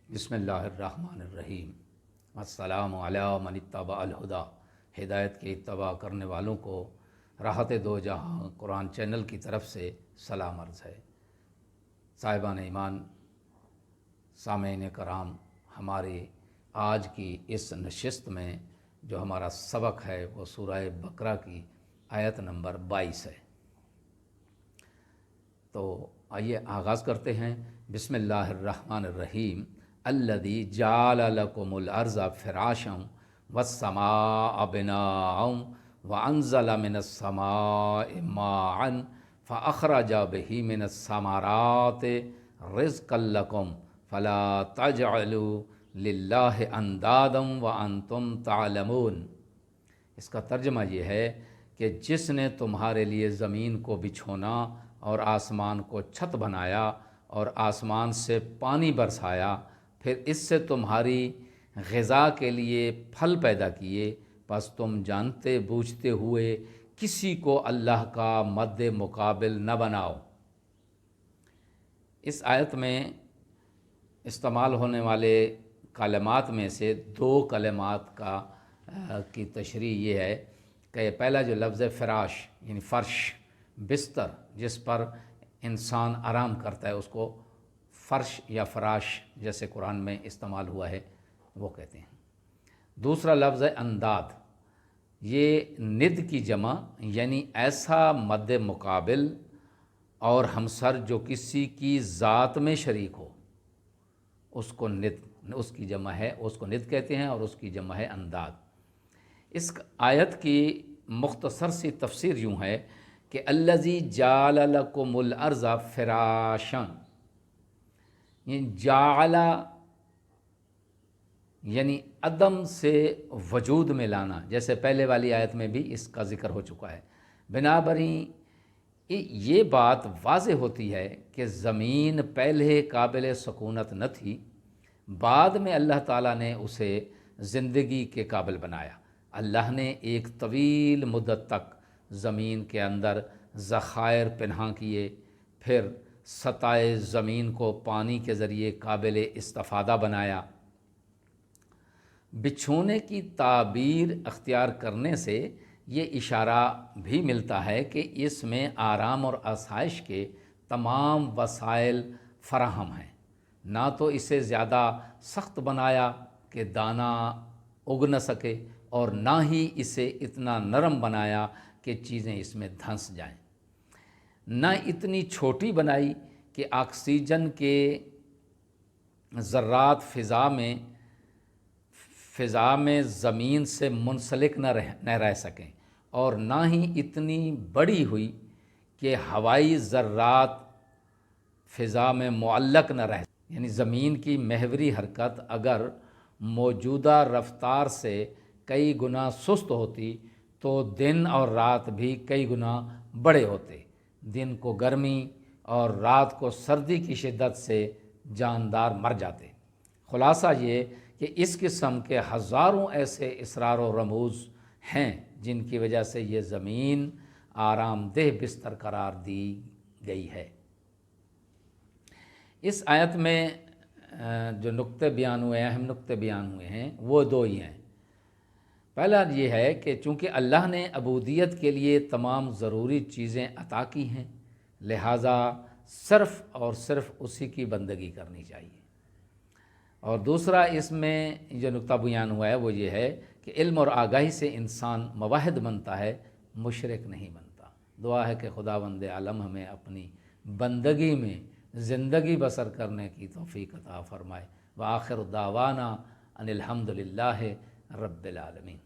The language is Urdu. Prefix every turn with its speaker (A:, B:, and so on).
A: بسم اللہ الرحمن الرحیم۔ السلام علی من اتبع الہدا۔ ہدایت کی اتباع کرنے والوں کو راحت دو جہاں قرآن چینل کی طرف سے سلام عرض ہے۔ صاحبان ایمان، سامعین کرام، ہماری آج کی اس نشست میں جو ہمارا سبق ہے وہ سورہ بقرہ کی آیت نمبر 22 ہے۔ تو آئیے آغاز کرتے ہیں۔ بسم اللہ الرحمن الرحیم۔ الذی جعل لکم الارض فراشا والسماء بناء وانزل من السماء ماء فاخرج به من الثمرات رزقا لکم فلا تجعلوا للہ اندادا وانتم تعلمون۔ اس کا ترجمہ یہ ہے کہ جس نے تمہارے لیے زمین کو بچھونا اور آسمان کو چھت بنایا اور آسمان سے پانی برسایا، پھر اس سے تمہاری غذا کے لیے پھل پیدا کیے، پس تم جانتے بوجھتے ہوئے کسی کو اللہ کا مد مقابل نہ بناؤ۔ اس آیت میں استعمال ہونے والے کلمات میں سے دو کلمات کی تشریح یہ ہے کہ پہلا جو لفظ فراش یعنی فرش، بستر جس پر انسان آرام کرتا ہے، اس کو فرش یا فراش جیسے قرآن میں استعمال ہوا ہے وہ کہتے ہیں۔ دوسرا لفظ ہے انداد، یہ ند کی جمع یعنی ایسا مد مقابل اور ہمسر جو کسی کی ذات میں شریک ہو، اس کو ند، اس کی جمع ہے، اس کو ند کہتے ہیں اور اس کی جمع ہے انداد۔ اس آیت کی مختصر سی تفسیر یوں ہے کہ الذی جعل لکم الارض فراشا، جعل یعنی عدم سے وجود میں لانا، جیسے پہلے والی آیت میں بھی اس کا ذکر ہو چکا ہے۔ بنابراین یہ بات واضح ہوتی ہے کہ زمین پہلے قابل سکونت نہ تھی، بعد میں اللہ تعالیٰ نے اسے زندگی کے قابل بنایا۔ اللہ نے ایک طویل مدت تک زمین کے اندر ذخائر پنہاں کیے، پھر سطح زمین کو پانی کے ذریعے قابل استفادہ بنایا۔ بچھونے کی تعبیر اختیار کرنے سے یہ اشارہ بھی ملتا ہے کہ اس میں آرام اور آسائش کے تمام وسائل فراہم ہیں۔ نہ تو اسے زیادہ سخت بنایا کہ دانہ اگ نہ سکے، اور نہ ہی اسے اتنا نرم بنایا کہ چیزیں اس میں دھنس جائیں، نہ اتنی چھوٹی بنائی کہ آکسیجن کے ذرات فضا میں زمین سے منسلک نہ رہ سکیں، اور نہ ہی اتنی بڑی ہوئی کہ ہوائی ذرات فضا میں معلق نہ رہ سکیں۔ یعنی زمین کی محوری حرکت اگر موجودہ رفتار سے کئی گنا سست ہوتی تو دن اور رات بھی کئی گنا بڑے ہوتے، دن کو گرمی اور رات کو سردی کی شدت سے جاندار مر جاتے۔ خلاصہ یہ کہ اس قسم کے ہزاروں ایسے اسرار و رموز ہیں جن کی وجہ سے یہ زمین آرام دہ بستر قرار دی گئی ہے۔ اس آیت میں جو نقطے بیان ہوئے ہیں، اہم نقطے بیان ہوئے ہیں، وہ دو ہی ہیں۔ پہلا یہ ہے کہ چونکہ اللہ نے عبودیت کے لیے تمام ضروری چیزیں عطا کی ہیں، لہٰذا صرف اور صرف اسی کی بندگی کرنی چاہیے۔ اور دوسرا اس میں جو نقطہ بیان ہوا ہے وہ یہ ہے کہ علم اور آگاہی سے انسان موحد بنتا ہے، مشرک نہیں بنتا۔ دعا ہے کہ خداوند عالم ہمیں اپنی بندگی میں زندگی بسر کرنے کی توفیق عطا فرمائے۔ وآخر دعوانا ان الحمد للہ رب العالمین۔